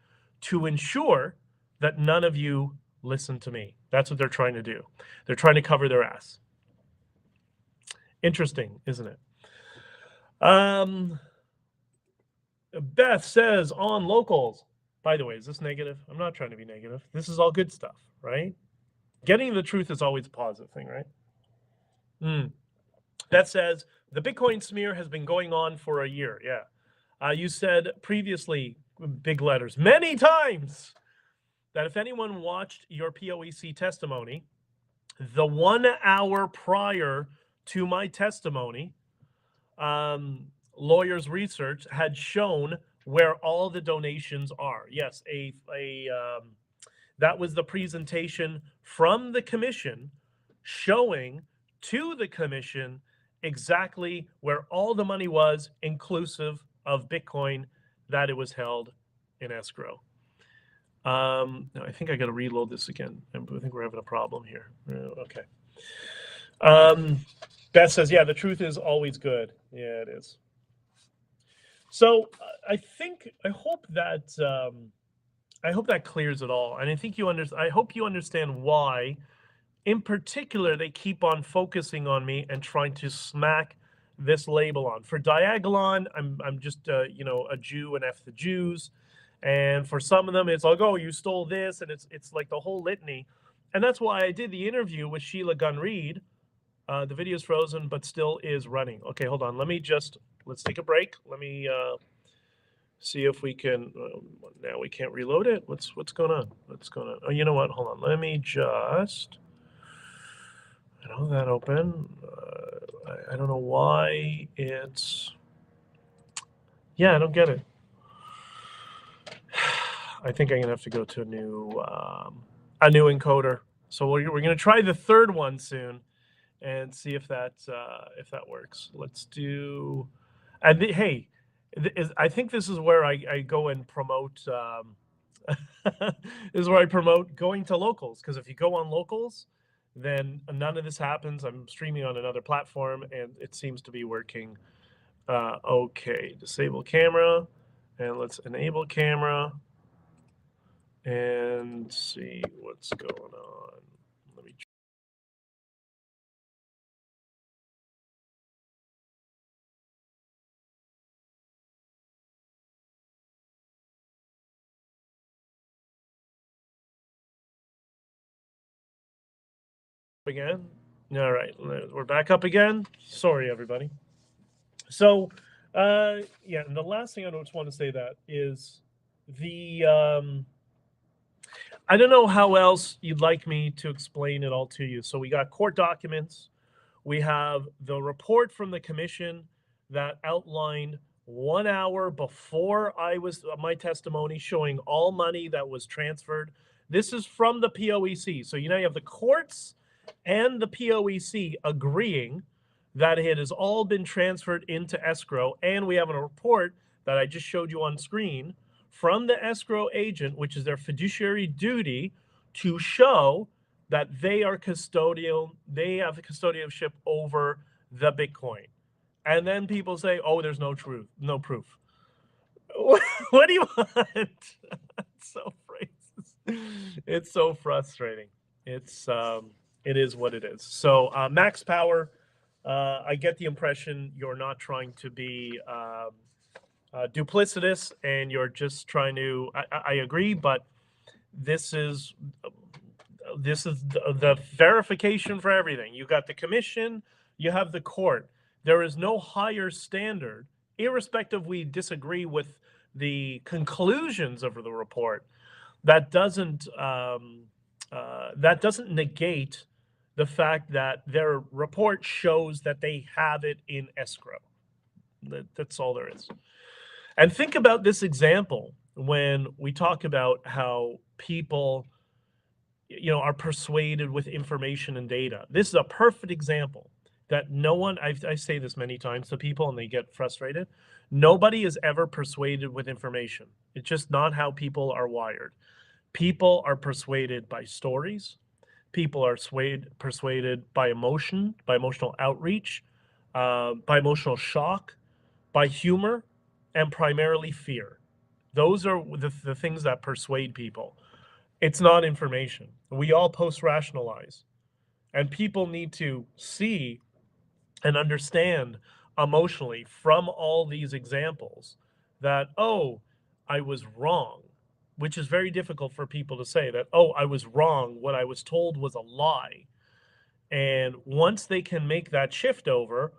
to ensure that none of you listen to me. That's what they're trying to do. They're trying to cover their ass. Interesting, isn't it? Beth says on locals. By the way, is this negative? I'm not trying to be negative. This is all good stuff, right? Getting the truth is always a positive thing, right? Beth says the Bitcoin smear has been going on for a year. Yeah. You said previously, big letters, many times, that if anyone watched your POEC testimony, the 1 hour prior to my testimony, lawyers' research had shown where all the donations are. Yes, that was the presentation from the commission showing to the commission exactly where all the money was, inclusive of Bitcoin, that it was held in escrow. I think I got to reload this again. I think we're having a problem here. Okay. Beth says, yeah, the truth is always good. Yeah, it is. So I hope that clears it all. And I hope you understand why, in particular, they keep on focusing on me and trying to smack this label on. For Diagolon, I'm just a Jew and F the Jews. And for some of them, it's like, oh, you stole this, and it's like the whole litany. And that's why I did the interview with Sheila Gunn Reid. The video's frozen, but still is running. Okay, hold on. Let's take a break. Let me see if we can. Now we can't reload it. What's going on? What's going on? Oh, you know what? Hold on. Let me just. I don't have that open. I don't know why it's. Yeah, I don't get it. I think I'm gonna have to go to a new encoder. So we're gonna try the third one soon, and see if that works. Let's do. And hey, I think this is where I go and promote. This is where I promote going to locals, because if you go on locals, then none of this happens. I'm streaming on another platform, and it seems to be working. Okay, disable camera, and let's enable camera. And see what's going on. Let me. Again. All right, we're back up again. Sorry, everybody. So, yeah, and the last thing I just want to say that is the. I don't know how else you'd like me to explain it all to you. So we got court documents. We have the report from the commission that outlined 1 hour before my testimony showing all money that was transferred. This is from the POEC. So you have the courts and the POEC agreeing that it has all been transferred into escrow. And we have a report that I just showed you on screen from the escrow agent, which is their fiduciary duty to show that they are custodial, they have the custodianship over the Bitcoin. And then people say, "Oh, there's no truth, no proof." What do you want? It's so racist. It's so frustrating. It's it is what it is. So Max Power, I get the impression you're not trying to be duplicitous, and you're just trying to. I agree, but this is the verification for everything. You got the commission, you have the court. There is no higher standard, irrespective we disagree with the conclusions of the report. That doesn't negate the fact that their report shows that they have it in escrow. That's all there is. And think about this example when we talk about how people are persuaded with information and data. This is a perfect example that no one, I say this many times to people and they get frustrated. Nobody is ever persuaded with information. It's just not how people are wired. People are persuaded by stories. People are persuaded by emotion, by emotional outreach, by emotional shock, by humor, and primarily fear. Those are the things that persuade people. It's not information. We all post-rationalize. And people need to see and understand emotionally from all these examples that, oh, I was wrong, which is very difficult for people to say that, oh, I was wrong. What I was told was a lie. And once they can make that shift over,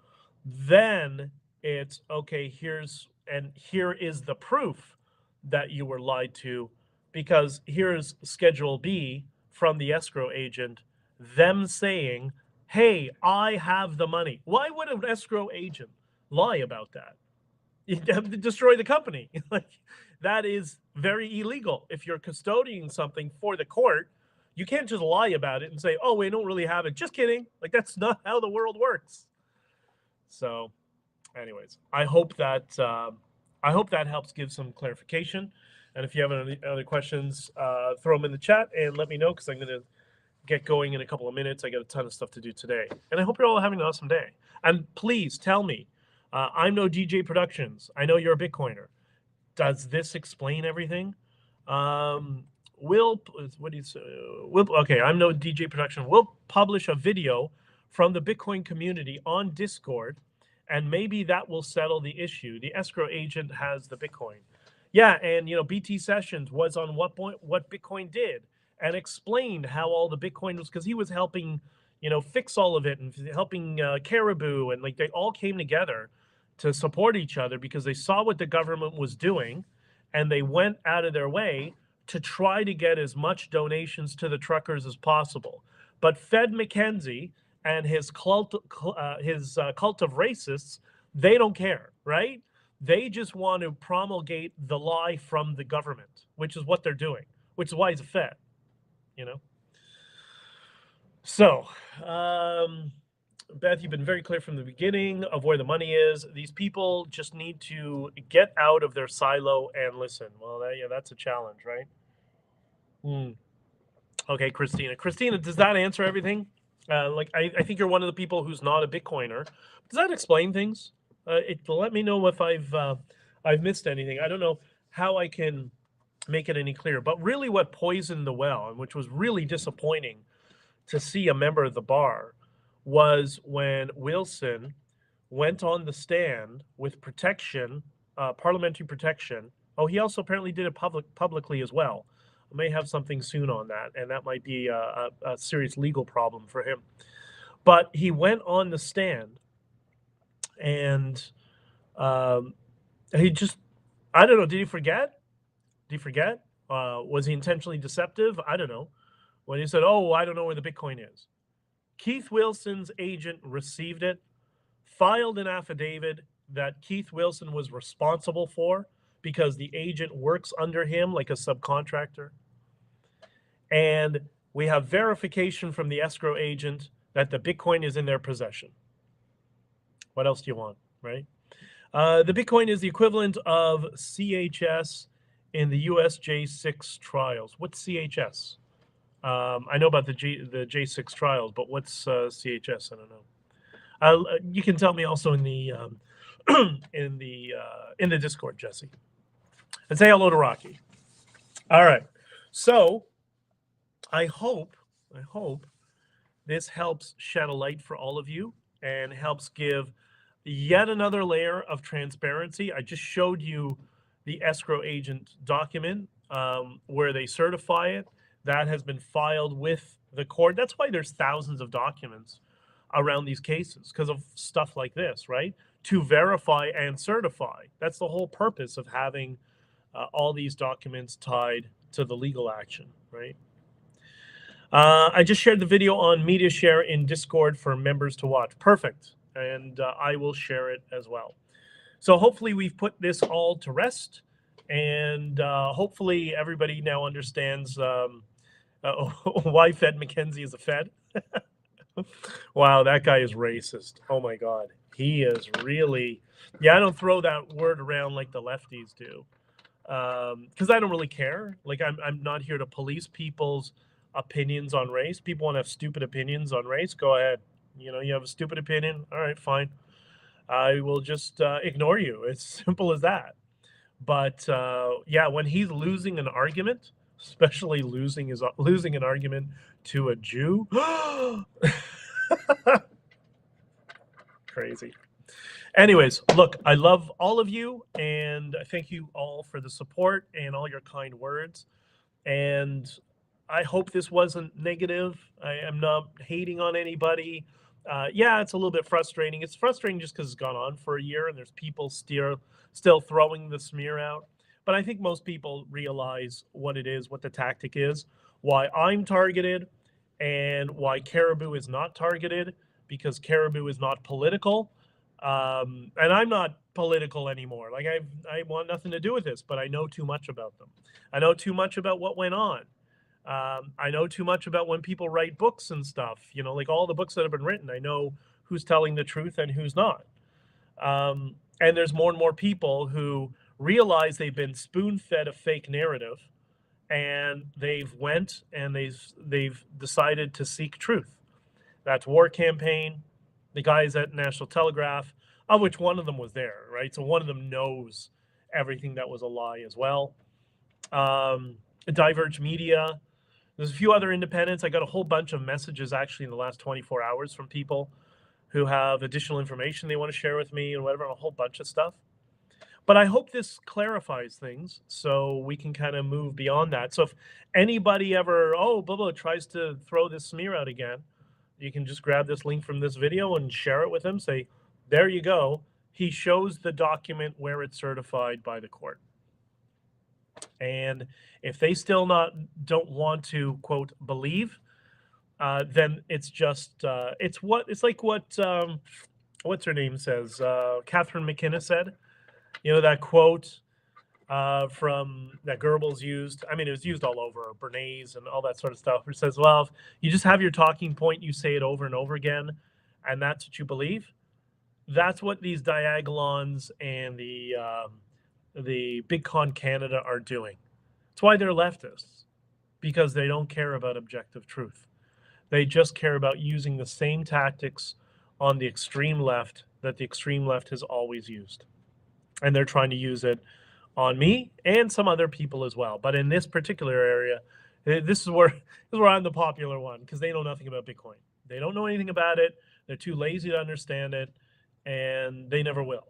then it's okay, here is the proof that you were lied to, because here's Schedule B from the escrow agent, them saying, hey, I have the money. Why would an escrow agent lie about that? You have to destroy the company. Like, that is very illegal. If you're custodying something for the court, you can't just lie about it and say, oh, we don't really have it. Just kidding. Like, that's not how the world works. So anyways, I hope that helps give some clarification. And if you have any other questions, throw them in the chat and let me know, because I'm going to get going in a couple of minutes. I got a ton of stuff to do today. And I hope you're all having an awesome day. And please tell me, I'm no DJ Productions. I know you're a Bitcoiner. Does this explain everything? Okay, I'm no DJ Production. We'll publish a video from the Bitcoin community on Discord, and maybe that will settle the issue. The escrow agent has the Bitcoin. Yeah, and BT Sessions was on what Bitcoin did and explained how all the Bitcoin was, because he was helping, fix all of it and helping Caribou, and like they all came together to support each other because they saw what the government was doing, and they went out of their way to try to get as much donations to the truckers as possible. But Fed McKenzie and his cult of racists, they don't care, right? They just want to promulgate the lie from the government, which is what they're doing, which is why he's a Fed, So, Beth, you've been very clear from the beginning of where the money is. These people just need to get out of their silo and listen. Well, that's a challenge, right? Okay, Christina. Christina, does that answer everything? I think you're one of the people who's not a Bitcoiner. Does that explain things? Let me know if I've missed anything. I don't know how I can make it any clearer. But really, what poisoned the well, and which was really disappointing to see a member of the bar, was when Wilson went on the stand with protection, parliamentary protection. Oh, he also apparently did it publicly as well. I may have something soon on that, and that might be a serious legal problem for him. But he went on the stand, and he just, I don't know, did he forget? Was he intentionally deceptive? I don't know. When he said, oh, I don't know where the Bitcoin is. Keith Wilson's agent received it, filed an affidavit that Keith Wilson was responsible for because the agent works under him like a subcontractor. And we have verification from the escrow agent that the Bitcoin is in their possession. What else do you want, right? The Bitcoin is the equivalent of CHS in the USJ6 trials. What's CHS? I know about the J6 trials, but what's CHS? I don't know. You can tell me also in the in the Discord, Jesse, and say hello to Rocky. All right. So I hope this helps shed a light for all of you and helps give yet another layer of transparency. I just showed you the escrow agent document where they certify it. That has been filed with the court. That's why there's thousands of documents around these cases, because of stuff like this, right? To verify and certify. That's the whole purpose of having all these documents tied to the legal action, right? I just shared the video on media share in Discord for members to watch. Perfect. And I will share it as well. So hopefully we've put this all to rest. And hopefully everybody now understands why Fed McKenzie is a Fed. Wow, that guy is racist. Oh my God. He is really, yeah, I don't throw that word around like the lefties do. Because I don't really care. Like I'm not here to police people's opinions on race. People want to have stupid opinions on race. Go ahead. You know, you have a stupid opinion. All right, fine. I will just ignore you. It's simple as that. But yeah, when he's losing an argument, especially losing an argument to a Jew, crazy. Anyways, look, I love all of you, and I thank you all for the support and all your kind words. And I hope this wasn't negative. I am not hating on anybody. Yeah, it's a little bit frustrating. It's frustrating just because it's gone on for a year and there's people still throwing the smear out. But I think most people realize what it is, what the tactic is, why I'm targeted, and why Caribou is not targeted, because Caribou is not political. And I'm not political anymore. Like I want nothing to do with this, but I know too much about them. I know too much about what went on. I know too much about when people write books and stuff, you know, like all the books that have been written. I know who's telling the truth and who's not. And there's more and more people who realize they've been spoon-fed a fake narrative, and they've went and they've decided to seek truth. That's War Campaign, the guys at National Telegraph, of which one of them was there, right? So one of them knows everything that was a lie as well. Diverge Media. There's a few other independents. I got a whole bunch of messages actually in the last 24 hours from people who have additional information they want to share with me and whatever, a whole bunch of stuff. But I hope this clarifies things so we can kind of move beyond that. So if anybody ever, tries to throw this smear out again, you can just grab this link from this video and share it with him. Say, there you go. He shows the document where it's certified by the court. And if they still don't want to, quote, believe, then it's just it's like what what's her name says, Catherine McKenna said. You know, that quote from that Goebbels used. I mean, it was used all over, Bernays and all that sort of stuff. Where it says, well, if you just have your talking point, you say it over and over again, and that's what you believe. That's what these Diagolons and the Big Con Canada are doing. It's why they're leftists, because they don't care about objective truth. They just care about using the same tactics on the extreme left that the extreme left has always used. And they're trying to use it on me and some other people as well. But in this particular area, this is where I'm the popular one, because they know nothing about Bitcoin. They don't know anything about it. They're too lazy to understand it, and they never will.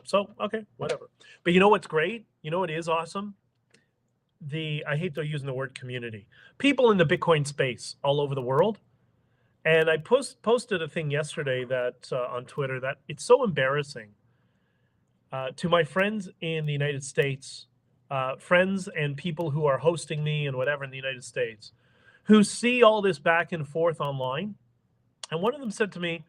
So, okay, whatever. But you know what's great? You know what is awesome? I hate using the word community. People in the Bitcoin space all over the world. And I posted a thing yesterday that on Twitter that it's so embarrassing to my friends in the United States, friends and people who are hosting me and whatever in the United States, who see all this back and forth online. And one of them said to me,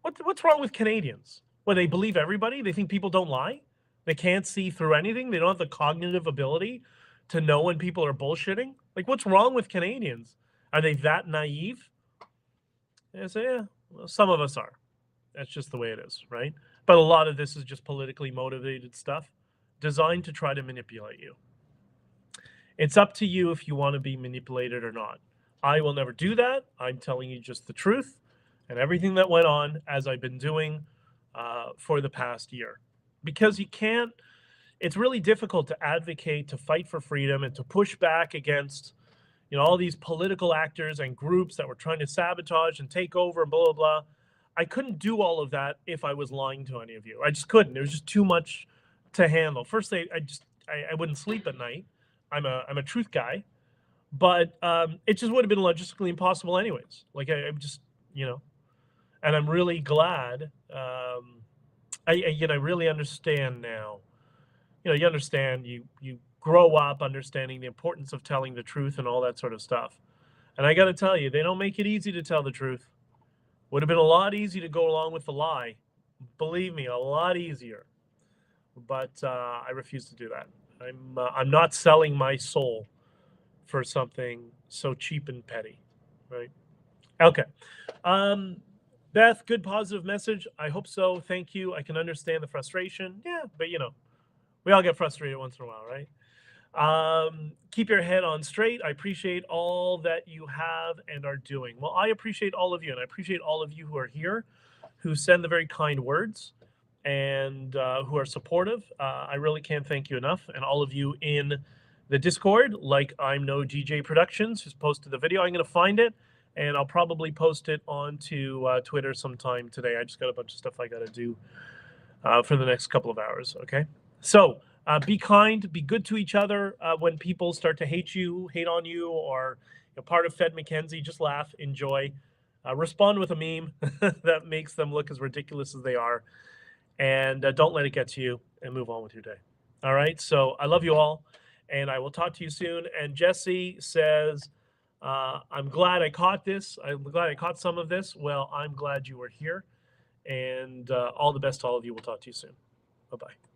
what's wrong with Canadians? Well, they believe everybody? They think people don't lie? They can't see through anything? They don't have the cognitive ability to know when people are bullshitting? Like, what's wrong with Canadians? Are they that naive? And I say, yeah, well, some of us are. That's just the way it is, right? But a lot of this is just politically motivated stuff designed to try to manipulate you. It's up to you if you want to be manipulated or not. I will never do that. I'm telling you just the truth. and everything that went on, as I've been doing for the past year. Because you can't, it's really difficult to advocate, to fight for freedom, and to push back against, all these political actors and groups that were trying to sabotage and take over and blah, blah, blah. I couldn't do all of that if I was lying to any of you. I just couldn't. There was just too much to handle. First, I wouldn't sleep at night. I'm a truth guy, but it just would have been logistically impossible anyways. Like I'm just, and I'm really glad. I really understand now. You understand. You grow up understanding the importance of telling the truth and all that sort of stuff. And I got to tell you, they don't make it easy to tell the truth. Would have been a lot easier to go along with the lie. Believe me, a lot easier. But I refuse to do that. I'm not selling my soul for something so cheap and petty, right? Okay. Beth, good positive message. I hope so. Thank you. I can understand the frustration. Yeah, but we all get frustrated once in a while, right? Keep your head on straight. I appreciate all that you have and are doing. Well, I appreciate all of you, and I appreciate all of you who are here, who send the very kind words, and who are supportive. I really can't thank you enough. And all of you in the Discord, like I'm No DJ Productions, who's posted the video. I'm going to find it, and I'll probably post it onto Twitter sometime today. I just got a bunch of stuff I got to do for the next couple of hours, okay? So be kind, be good to each other. When people start to hate on you, or part of Fed McKenzie, just laugh, enjoy. Respond with a meme that makes them look as ridiculous as they are. And don't let it get to you, and move on with your day. All right, so I love you all, and I will talk to you soon. And Jesse says, I'm glad I caught this. I'm glad I caught some of this. Well, I'm glad you were here, and all the best to all of you. We'll talk to you soon. Bye-bye.